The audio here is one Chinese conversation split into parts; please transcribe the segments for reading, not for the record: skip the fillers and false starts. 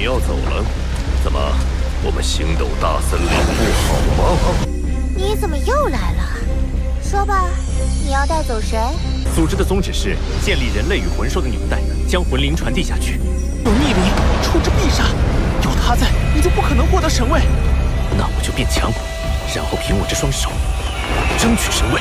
你要走了？怎么，我们星斗大森林不好吗？你怎么又来了？说吧，你要带走谁？组织的宗旨是建立人类与魂兽的纽带，将魂灵传递下去。有逆鳞，出之必杀。有他在，你就不可能获得神位。那我就变强，然后凭我这双手争取神位。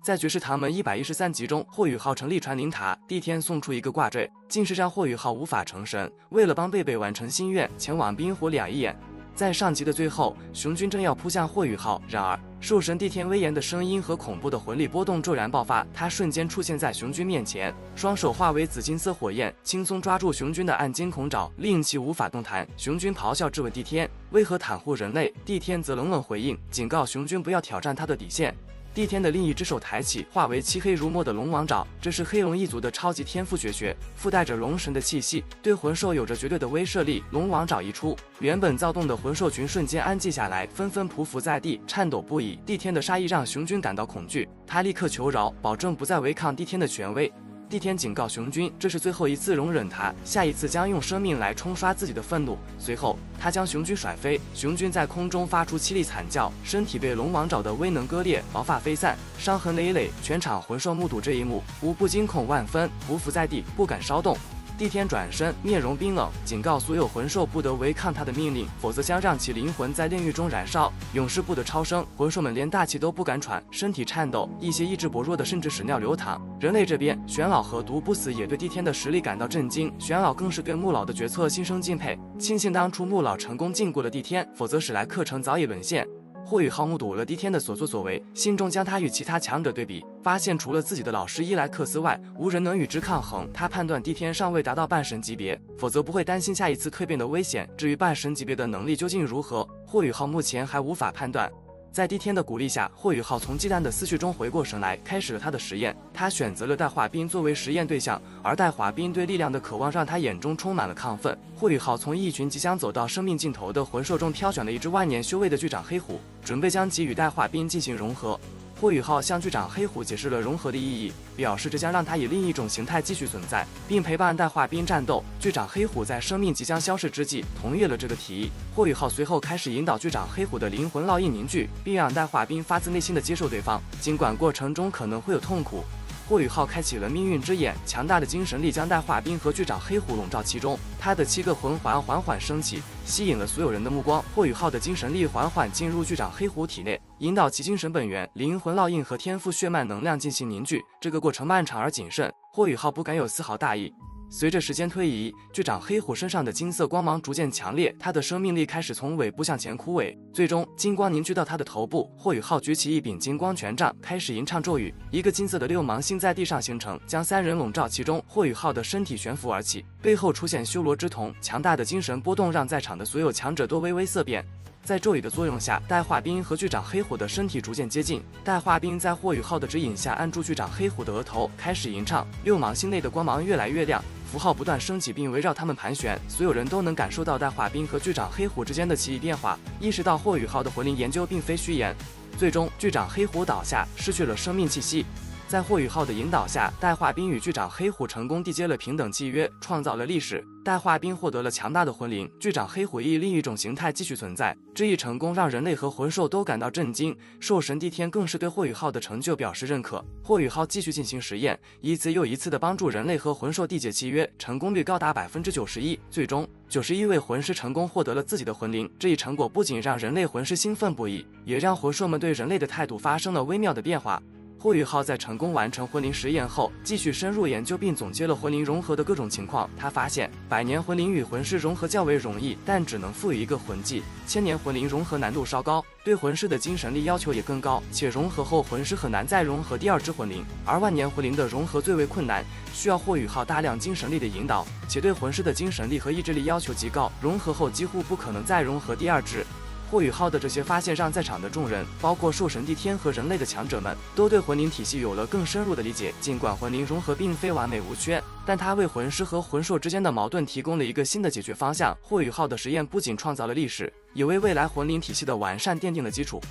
在绝世唐门113集中，霍雨浩成立传灵塔，帝天送出一个挂坠，竟是让霍雨浩无法成神。为了帮贝贝完成心愿，前往冰火两仪眼。在上集的最后，雄军正要扑向霍雨浩，然而兽神帝天威严的声音和恐怖的魂力波动骤然爆发，他瞬间出现在雄军面前，双手化为紫金色火焰，轻松抓住雄军的暗金孔爪，令其无法动弹。雄军咆哮质问帝天为何袒护人类，帝天则冷冷回应，警告雄军不要挑战他的底线。帝天的另一只手抬起，化为漆黑如墨的龙王爪，这是黑龙一族的超级天赋绝学，附带着龙神的气息，对魂兽有着绝对的威慑力。龙王爪一出，原本躁动的魂兽群瞬间安静下来，纷纷匍匐在地，颤抖不已。帝天的杀意让雄军感到恐惧，他立刻求饶，保证不再违抗帝天的权威。帝天警告雄军，这是最后一次容忍他，下一次将用生命来冲刷自己的愤怒。随后，他将雄军甩飞，雄军在空中发出凄厉惨叫，身体被龙王爪的威能割裂，毛发飞散，伤痕累累。全场魂兽目睹这一幕，无不惊恐万分，匍匐在地，不敢稍动。帝天转身，面容冰冷，警告所有魂兽不得违抗他的命令，否则将让其灵魂在炼狱中燃烧，永世不得超生。魂兽们连大气都不敢喘，身体颤抖，一些意志薄弱的甚至屎尿流淌。人类这边，玄老和毒不死也对帝天的实力感到震惊，玄老更是对穆老的决策心生敬佩，庆幸当初穆老成功禁锢了帝天，否则史莱克城早已沦陷。霍雨浩目睹了帝天的所作所为，心中将他与其他强者对比，发现除了自己的老师伊莱克斯外，无人能与之抗衡。他判断帝天尚未达到半神级别，否则不会担心下一次蜕变的危险。至于半神级别的能力究竟如何，霍雨浩目前还无法判断。在帝天的鼓励下，霍雨浩从忌惮的思绪中回过神来，开始了他的实验。他选择了戴华斌作为实验对象，而戴华斌对力量的渴望让他眼中充满了亢奋。霍雨浩从一群即将走到生命尽头的魂兽中挑选了一只万年修为的巨掌黑虎，准备将其与戴华斌进行融合。霍雨浩向巨掌黑虎解释了融合的意义，表示这将让他以另一种形态继续存在，并陪伴戴华斌战斗。巨掌黑虎在生命即将消逝之际同意了这个提议。霍雨浩随后开始引导巨掌黑虎的灵魂烙印凝聚，并让戴华斌发自内心的接受对方，尽管过程中可能会有痛苦。霍雨浩开启了命运之眼，强大的精神力将戴华斌和巨掌黑虎笼罩其中，他的7个魂环缓缓升起，吸引了所有人的目光。霍雨浩的精神力缓缓进入巨掌黑虎体内，引导其精神本源、灵魂烙印和天赋血脉能量进行凝聚。这个过程漫长而谨慎，霍雨浩不敢有丝毫大意。随着时间推移，巨掌黑虎身上的金色光芒逐渐强烈，它的生命力开始从尾部向前枯萎，最终金光凝聚到它的头部。霍雨浩举起一柄金光权杖，开始吟唱咒语，一个金色的六芒星在地上形成，将3人笼罩其中。霍雨浩的身体悬浮而起，背后出现修罗之瞳，强大的精神波动让在场的所有强者都微微色变。在咒语的作用下，戴华斌和巨掌黑虎的身体逐渐接近。戴华斌在霍雨浩的指引下按住巨掌黑虎的额头，开始吟唱。六芒星内的光芒越来越亮，符号不断升起并围绕他们盘旋，所有人都能感受到戴华斌和巨掌黑虎之间的奇异变化，意识到霍雨浩的魂灵研究并非虚言。最终，巨掌黑虎倒下，失去了生命气息。在霍雨浩的引导下，戴华斌与巨掌黑虎成功缔结了平等契约，创造了历史。戴华斌获得了强大的魂灵，巨掌黑虎以另一种形态继续存在。这一成功让人类和魂兽都感到震惊，兽神帝天更是对霍雨浩的成就表示认可。霍雨浩继续进行实验，一次又一次地帮助人类和魂兽缔结契约，成功率高达91%。最终，91位魂师成功获得了自己的魂灵。这一成果不仅让人类魂师兴奋不已，也让魂兽们对人类的态度发生了微妙的变化。霍雨浩在成功完成魂灵实验后，继续深入研究并总结了魂灵融合的各种情况。他发现，100年魂灵与魂师融合较为容易，但只能赋予一个魂技；1000年魂灵融合难度稍高，对魂师的精神力要求也更高，且融合后魂师很难再融合第二只魂灵。而10000年魂灵的融合最为困难，需要霍雨浩大量精神力的引导，且对魂师的精神力和意志力要求极高，融合后几乎不可能再融合第二只。霍雨浩的这些发现让在场的众人，包括兽神帝天和人类的强者们，都对魂灵体系有了更深入的理解。尽管魂灵融合并非完美无缺，但它为魂师和魂兽之间的矛盾提供了一个新的解决方向。霍雨浩的实验不仅创造了历史，也为未来魂灵体系的完善奠定了基础。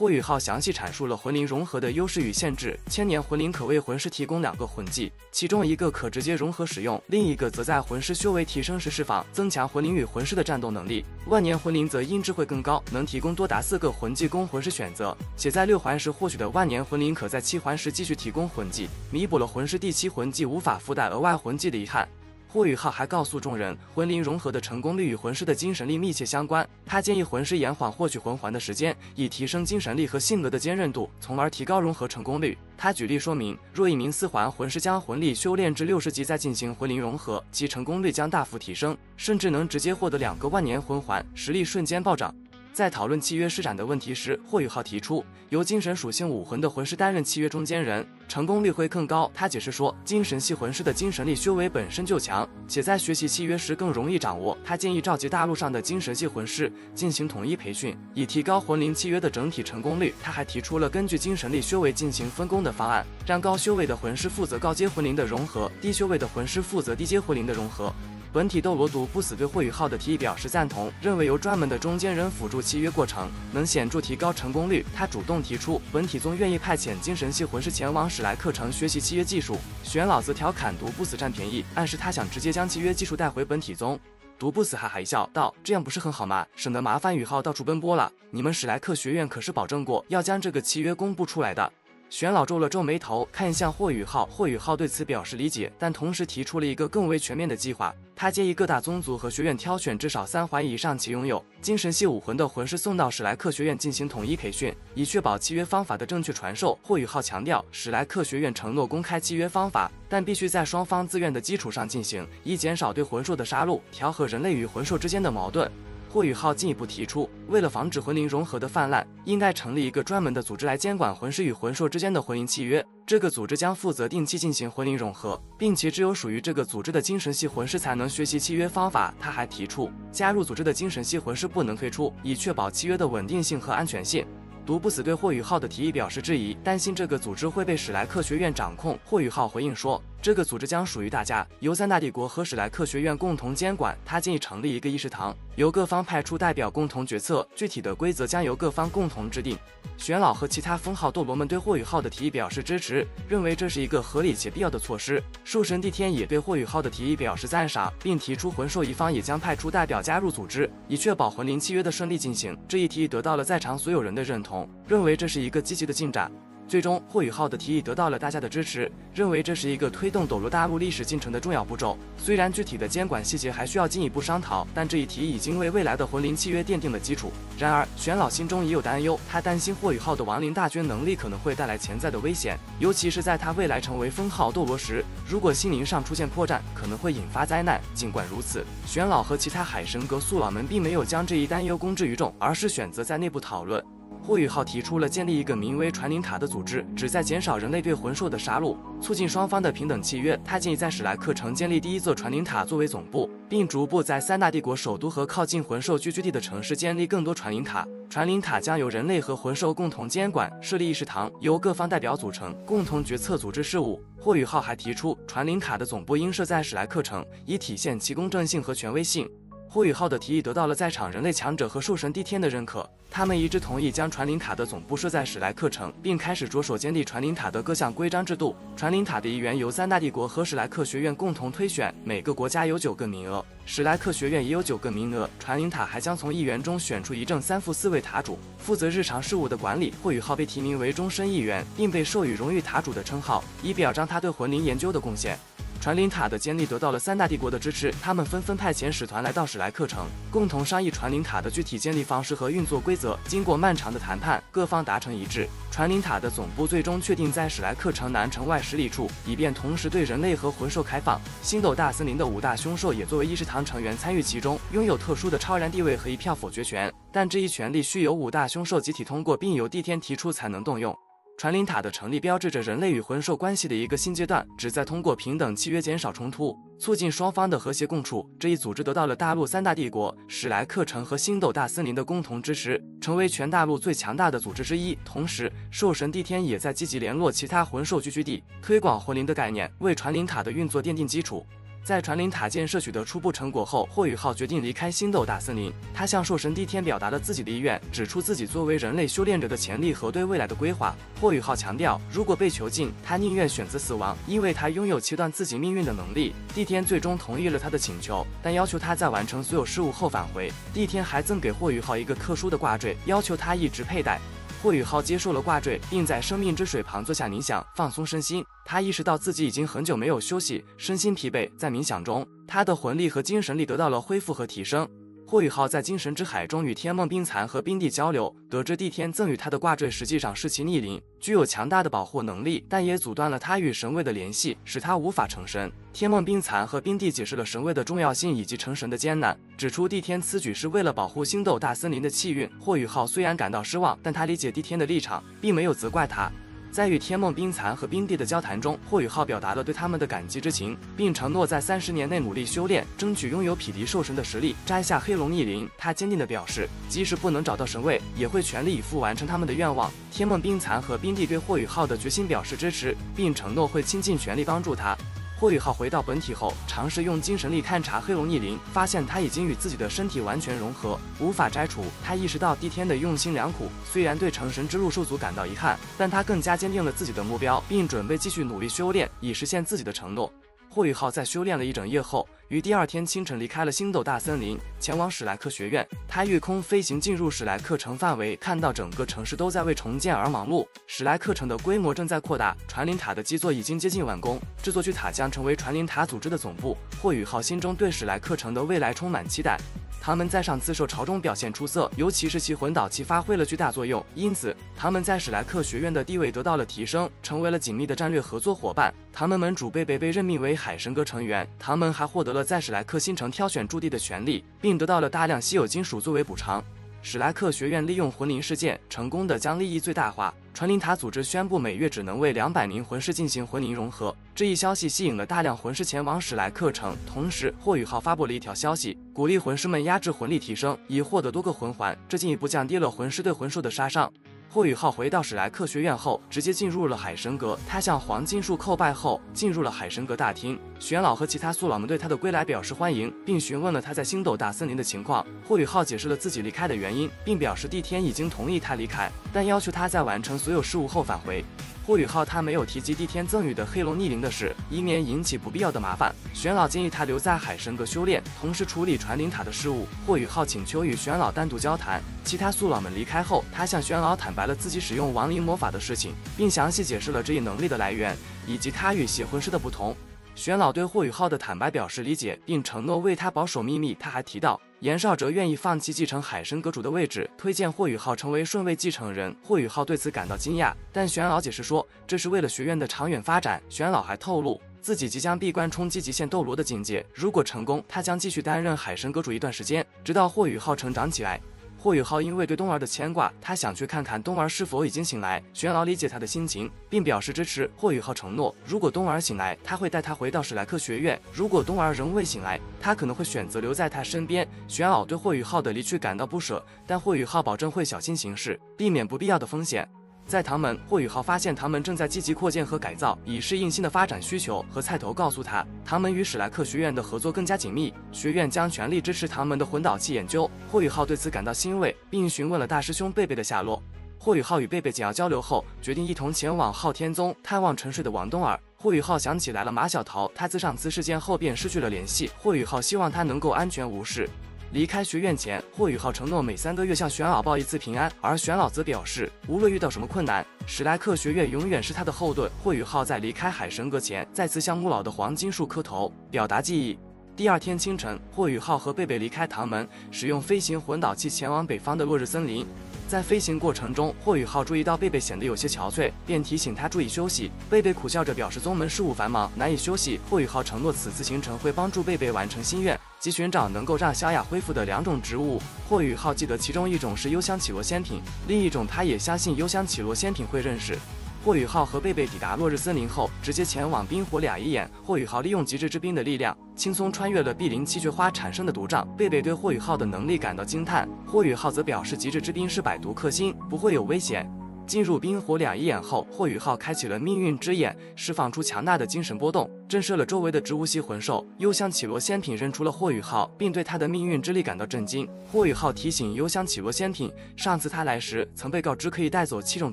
霍雨浩详细阐述了魂灵融合的优势与限制。千年魂灵可为魂师提供2个魂技，其中一个可直接融合使用，另一个则在魂师修为提升时释放，增强魂灵与魂师的战斗能力。万年魂灵则因智慧更高，能提供多达4个魂技供魂师选择，且在6环时获取的万年魂灵可在7环时继续提供魂技，弥补了魂师第7魂技无法附带额外魂技的遗憾。霍雨浩还告诉众人，魂灵融合的成功率与魂师的精神力密切相关。他建议魂师延缓获取魂环的时间，以提升精神力和性格的坚韧度，从而提高融合成功率。他举例说明，若一名4环魂师将魂力修炼至60级再进行魂灵融合，其成功率将大幅提升，甚至能直接获得2个万年魂环，实力瞬间暴涨。在讨论契约施展的问题时，霍雨浩提出，由精神属性武魂的魂师担任契约中间人，成功率会更高。他解释说，精神系魂师的精神力修为本身就强，且在学习契约时更容易掌握。他建议召集大陆上的精神系魂师进行统一培训，以提高魂灵契约的整体成功率。他还提出了根据精神力修为进行分工的方案，让高修为的魂师负责高阶魂灵的融合，低修为的魂师负责低阶魂灵的融合。本体斗罗毒不死对霍雨浩的提议表示赞同，认为由专门的中间人辅助契约过程，能显著提高成功率。他主动提出，本体宗愿意派遣精神系魂师前往史莱克城学习契约技术。玄老则调侃毒不死占便宜，暗示他想直接将契约技术带回本体宗。毒不死哈哈一笑道：“这样不是很好吗？省得麻烦雨浩到处奔波了。你们史莱克学院可是保证过要将这个契约公布出来的。”玄老皱了皱眉头，看向霍雨浩。霍雨浩对此表示理解，但同时提出了一个更为全面的计划。他建议各大宗族和学院挑选至少3环以上且拥有精神系武魂的魂师送到史莱克学院进行统一培训，以确保契约方法的正确传授。霍雨浩强调，史莱克学院承诺公开契约方法，但必须在双方自愿的基础上进行，以减少对魂兽的杀戮，调和人类与魂兽之间的矛盾。霍雨浩进一步提出，为了防止魂灵融合的泛滥，应该成立一个专门的组织来监管魂师与魂兽之间的魂灵契约。这个组织将负责定期进行魂灵融合，并且只有属于这个组织的精神系魂师才能学习契约方法。他还提出，加入组织的精神系魂师不能退出，以确保契约的稳定性和安全性。毒不死对霍雨浩的提议表示质疑，担心这个组织会被史莱克学院掌控。霍雨浩回应说，这个组织将属于大家，由3大帝国和史莱克学院共同监管。他建议成立一个议事堂，由各方派出代表共同决策，具体的规则将由各方共同制定。玄老和其他封号斗罗们对霍雨浩的提议表示支持，认为这是一个合理且必要的措施。兽神帝天也对霍雨浩的提议表示赞赏，并提出魂兽一方也将派出代表加入组织，以确保魂灵契约的顺利进行。这一提议得到了在场所有人的认同，认为这是一个积极的进展。最终，霍雨浩的提议得到了大家的支持，认为这是一个推动斗罗大陆历史进程的重要步骤。虽然具体的监管细节还需要进一步商讨，但这一提议已经为未来的魂灵契约奠定了基础。然而，玄老心中也有担忧，他担心霍雨浩的亡灵大军能力可能会带来潜在的危险，尤其是在他未来成为封号斗罗时，如果心灵上出现破绽，可能会引发灾难。尽管如此，玄老和其他海神阁宿老们并没有将这一担忧公之于众，而是选择在内部讨论。霍雨浩提出了建立一个名为传灵塔的组织，旨在减少人类对魂兽的杀戮，促进双方的平等契约。他建议在史莱克城建立第1座传灵塔作为总部，并逐步在3大帝国首都和靠近魂兽聚居地的城市建立更多传灵塔。传灵塔将由人类和魂兽共同监管，设立议事堂，由各方代表组成，共同决策组织事务。霍雨浩还提出，传灵塔的总部应设在史莱克城，以体现其公正性和权威性。霍雨浩的提议得到了在场人类强者和兽神帝天的认可，他们一致同意将传灵塔的总部设在史莱克城，并开始着手建立传灵塔的各项规章制度。传灵塔的议员由3大帝国和史莱克学院共同推选，每个国家有9个名额，史莱克学院也有9个名额。传灵塔还将从议员中选出1正3副4位塔主，负责日常事务的管理。霍雨浩被提名为终身议员，并被授予荣誉塔主的称号，以表彰他对魂灵研究的贡献。传灵塔的建立得到了3大帝国的支持，他们纷纷派遣使团来到史莱克城，共同商议传灵塔的具体建立方式和运作规则。经过漫长的谈判，各方达成一致，传灵塔的总部最终确定在史莱克城南城外10里处，以便同时对人类和魂兽开放。星斗大森林的5大凶兽也作为议事堂成员参与其中，拥有特殊的超然地位和1票否决权，但这一权利需由5大凶兽集体通过，并由帝天提出才能动用。传灵塔的成立标志着人类与魂兽关系的一个新阶段，旨在通过平等契约减少冲突，促进双方的和谐共处。这一组织得到了大陆3大帝国、史莱克城和星斗大森林的共同支持，成为全大陆最强大的组织之一。同时，兽神帝天也在积极联络其他魂兽聚居地，推广魂灵的概念，为传灵塔的运作奠定基础。在传灵塔建设取得初步成果后，霍雨浩决定离开星斗大森林。他向兽神帝天表达了自己的意愿，指出自己作为人类修炼者的潜力和对未来的规划。霍雨浩强调，如果被囚禁，他宁愿选择死亡，因为他拥有切断自己命运的能力。帝天最终同意了他的请求，但要求他在完成所有事务后返回。帝天还赠给霍雨浩一个特殊的挂坠，要求他一直佩戴。霍雨浩接受了挂坠，并在生命之水旁坐下冥想，放松身心。他意识到自己已经很久没有休息，身心疲惫。在冥想中，他的魂力和精神力得到了恢复和提升。霍雨浩在精神之海中与天梦冰蚕和冰帝交流，得知帝天赠予他的挂坠实际上是其逆鳞，具有强大的保护能力，但也阻断了他与神位的联系，使他无法成神。天梦冰蚕和冰帝解释了神位的重要性以及成神的艰难，指出帝天此举是为了保护星斗大森林的气运。霍雨浩虽然感到失望，但他理解帝天的立场，并没有责怪他。在与天梦冰蚕和冰帝的交谈中，霍雨浩表达了对他们的感激之情，并承诺在30年内努力修炼，争取拥有匹敌兽神的实力，摘下黑龙逆鳞。他坚定地表示，即使不能找到神位，也会全力以赴完成他们的愿望。天梦冰蚕和冰帝对霍雨浩的决心表示支持，并承诺会倾尽全力帮助他。霍雨浩回到本体后，尝试用精神力勘察黑龙逆鳞，发现它已经与自己的身体完全融合，无法摘除。他意识到帝天的用心良苦，虽然对成神之路受阻感到遗憾，但他更加坚定了自己的目标，并准备继续努力修炼，以实现自己的承诺。霍雨浩在修炼了一整夜后，于第2天清晨离开了星斗大森林，前往史莱克学院。他御空飞行进入史莱克城范围，看到整个城市都在为重建而忙碌。史莱克城的规模正在扩大，传灵塔的基座已经接近完工，这座巨塔将成为传灵塔组织的总部。霍雨浩心中对史莱克城的未来充满期待。他们在上次受潮中表现出色，尤其是其魂导器发挥了巨大作用，因此他们在史莱克学院的地位得到了提升，成为了紧密的战略合作伙伴。他们盟主贝贝被任命为海神阁成员，他们还获得了在史莱克新城挑选驻地的权利，并得到了大量稀有金属作为补偿。史莱克学院利用魂灵事件，成功的将利益最大化。传灵塔组织宣布每月只能为200名魂师进行魂灵融合，这一消息吸引了大量魂师前往史莱克城。同时，霍雨浩发布了一条消息，鼓励魂师们压制魂力提升，以获得多个魂环，这进一步降低了魂师对魂兽的杀伤。霍雨浩回到史莱克学院后，直接进入了海神阁。他向黄金树叩拜后，进入了海神阁大厅。玄老和其他宿老们对他的归来表示欢迎，并询问了他在星斗大森林的情况。霍雨浩解释了自己离开的原因，并表示帝天已经同意他离开，但要求他在完成所有事务后返回。霍雨浩他没有提及帝天赠予的黑龙逆鳞的事，以免引起不必要的麻烦。玄老建议他留在海神阁修炼，同时处理传灵塔的事务。霍雨浩请求与玄老单独交谈。其他宿老们离开后，他向玄老坦白了自己使用亡灵魔法的事情，并详细解释了这一能力的来源，以及他与邪魂师的不同。玄老对霍雨浩的坦白表示理解，并承诺为他保守秘密。他还提到，严少哲愿意放弃继承海神阁主的位置，推荐霍雨浩成为顺位继承人。霍雨浩对此感到惊讶，但玄老解释说，这是为了学院的长远发展。玄老还透露，自己即将闭关冲击极限斗罗的境界，如果成功，他将继续担任海神阁主一段时间，直到霍雨浩成长起来。霍雨浩因为对冬儿的牵挂，他想去看看冬儿是否已经醒来。玄老理解他的心情，并表示支持。霍雨浩承诺，如果冬儿醒来，他会带他回到史莱克学院；如果冬儿仍未醒来，他可能会选择留在他身边。玄老对霍雨浩的离去感到不舍，但霍雨浩保证会小心行事，避免不必要的风险。在唐门，霍雨浩发现他们正在积极扩建和改造，以适应新的发展需求。和菜头告诉他，唐门与史莱克学院的合作更加紧密，学院将全力支持唐门的魂导器研究。霍雨浩对此感到欣慰，并询问了大师兄贝贝的下落。霍雨浩与贝贝简要交流后，决定一同前往昊天宗探望沉睡的王冬儿。霍雨浩想起来了马小桃，他自上次事件后便失去了联系。霍雨浩希望他能够安全无事。离开学院前，霍雨浩承诺每3个月向玄老报一次平安，而玄老则表示，无论遇到什么困难，史莱克学院永远是他的后盾。霍雨浩在离开海神阁前，再次向木老的黄金树磕头，表达记忆。第2天清晨，霍雨浩和贝贝离开唐门，使用飞行魂导器前往北方的落日森林。在飞行过程中，霍雨浩注意到贝贝显得有些憔悴，便提醒他注意休息。贝贝苦笑着表示宗门事务繁忙，难以休息。霍雨浩承诺此次行程会帮助贝贝完成心愿，即寻找能够让萧雅恢复的2种植物。霍雨浩记得其中一种是幽香绮罗仙品，另一种他也相信幽香绮罗仙品会认识。霍雨浩和贝贝抵达落日森林后，直接前往冰火两仪眼。霍雨浩利用极致之冰的力量，轻松穿越了碧鳞七绝花产生的毒障。贝贝对霍雨浩的能力感到惊叹，霍雨浩则表示极致之冰是百毒克星，不会有危险。进入冰火两仪眼后，霍雨浩开启了命运之眼，释放出强大的精神波动，震慑了周围的植物系魂兽。幽香绮罗仙品认出了霍雨浩，并对他的命运之力感到震惊。霍雨浩提醒幽香绮罗仙品，上次他来时曾被告知可以带走7种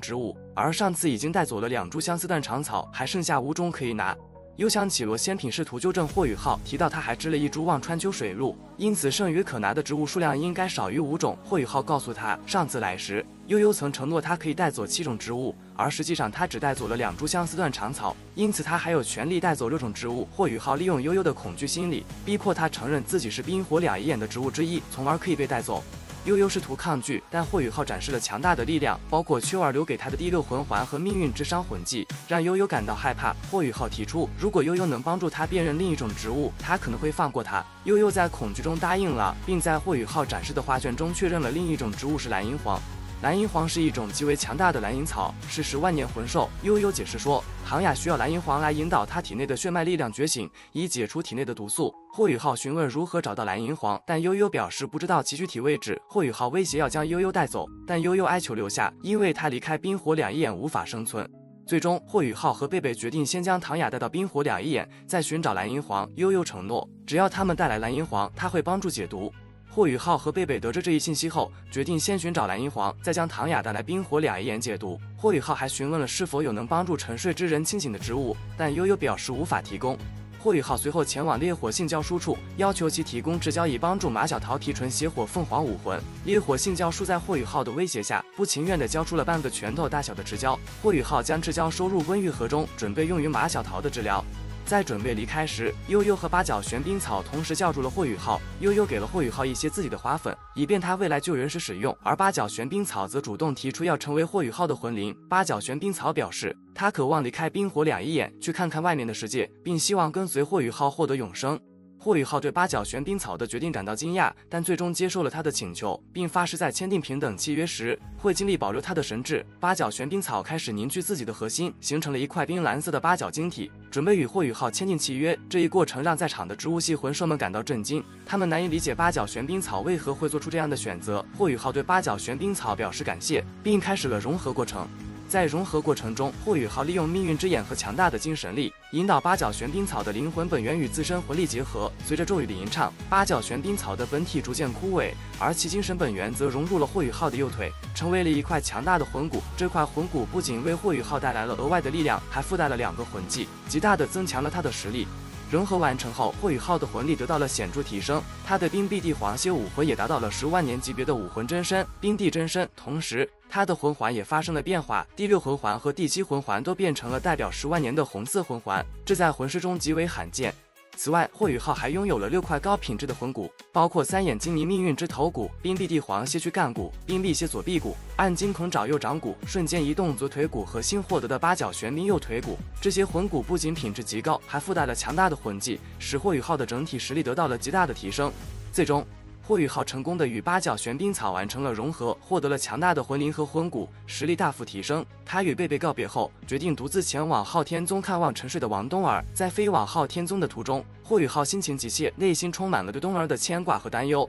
植物，而上次已经带走了2株相思断肠草，还剩下5种可以拿。幽香绮罗仙品试图纠正霍雨浩，提到他还织了1株望穿秋水露，因此剩余可拿的植物数量应该少于5种。霍雨浩告诉他，上次来时悠悠曾承诺他可以带走7种植物，而实际上他只带走了2株相思断肠草，因此他还有权利带走6种植物。霍雨浩利用悠悠的恐惧心理，逼迫他承认自己是冰火两仪眼的植物之一，从而可以被带走。悠悠试图抗拒，但霍雨浩展示了强大的力量，包括秋儿留给他的第6魂环和命运之伤魂技，让悠悠感到害怕。霍雨浩提出，如果悠悠能帮助他辨认另一种植物，他可能会放过他。悠悠在恐惧中答应了，并在霍雨浩展示的画卷中确认了另一种植物是蓝银黄。蓝银黄是一种极为强大的蓝银草，是10万年魂兽。悠悠解释说，唐雅需要蓝银黄来引导他体内的血脉力量觉醒，以解除体内的毒素。霍雨浩询问如何找到蓝银黄，但悠悠表示不知道其具体位置。霍雨浩威胁要将悠悠带走，但悠悠哀求留下，因为他离开冰火两仪眼无法生存。最终，霍雨浩和贝贝决定先将唐雅带到冰火两仪眼，再寻找蓝银黄。悠悠承诺，只要他们带来蓝银黄，他会帮助解毒。霍雨浩和贝贝得知这一信息后，决定先寻找蓝银黄，再将唐雅带来冰火两仪眼解毒。霍雨浩还询问了是否有能帮助沉睡之人清醒的植物，但悠悠表示无法提供。霍雨浩随后前往烈火性交书处，要求其提供至交以帮助马小桃提纯邪火凤凰武魂。烈火性交书在霍雨浩的威胁下，不情愿地交出了半个拳头大小的赤胶。霍雨浩将赤胶收入温玉盒中，准备用于马小桃的治疗。在准备离开时，悠悠和八角玄冰草同时叫住了霍雨浩。悠悠给了霍雨浩一些自己的花粉，以便他未来救人时使用，而八角玄冰草则主动提出要成为霍雨浩的魂灵。八角玄冰草表示，他渴望离开冰火两仪眼，去看看外面的世界，并希望跟随霍雨浩获得永生。霍雨浩对八角玄冰草的决定感到惊讶，但最终接受了他的请求，并发誓在签订平等契约时会尽力保留他的神智。八角玄冰草开始凝聚自己的核心，形成了一块冰蓝色的八角晶体，准备与霍雨浩签订契约。这一过程让在场的植物系魂兽们感到震惊，他们难以理解八角玄冰草为何会做出这样的选择。霍雨浩对八角玄冰草表示感谢，并开始了融合过程。在融合过程中，霍雨浩利用命运之眼和强大的精神力，引导八角玄冰草的灵魂本源与自身魂力结合。随着咒语的吟唱，八角玄冰草的本体逐渐枯萎，而其精神本源则融入了霍雨浩的右腿，成为了一块强大的魂骨。这块魂骨不仅为霍雨浩带来了额外的力量，还附带了2个魂技，极大地增强了他的实力。融合完成后，霍雨浩的魂力得到了显著提升，他的冰碧帝皇蝎武魂也达到了10万年级别的武魂真身冰帝真身，同时他的魂环也发生了变化，第6魂环和第7魂环都变成了代表10万年的红色魂环，这在魂师中极为罕见。此外，霍雨浩还拥有了6块高品质的魂骨，包括三眼精灵命运之头骨、冰碧帝皇蝎躯干骨、冰碧蝎左臂骨、暗金恐爪右掌骨、瞬间移动左腿骨和新获得的八角玄冰右腿骨。这些魂骨不仅品质极高，还附带了强大的魂技，使霍雨浩的整体实力得到了极大的提升。最终，霍雨浩成功的与八角玄冰草完成了融合，获得了强大的魂灵和魂骨，实力大幅提升。他与贝贝告别后，决定独自前往昊天宗看望沉睡的王冬儿。在飞往昊天宗的途中，霍雨浩心情急切，内心充满了对冬儿的牵挂和担忧。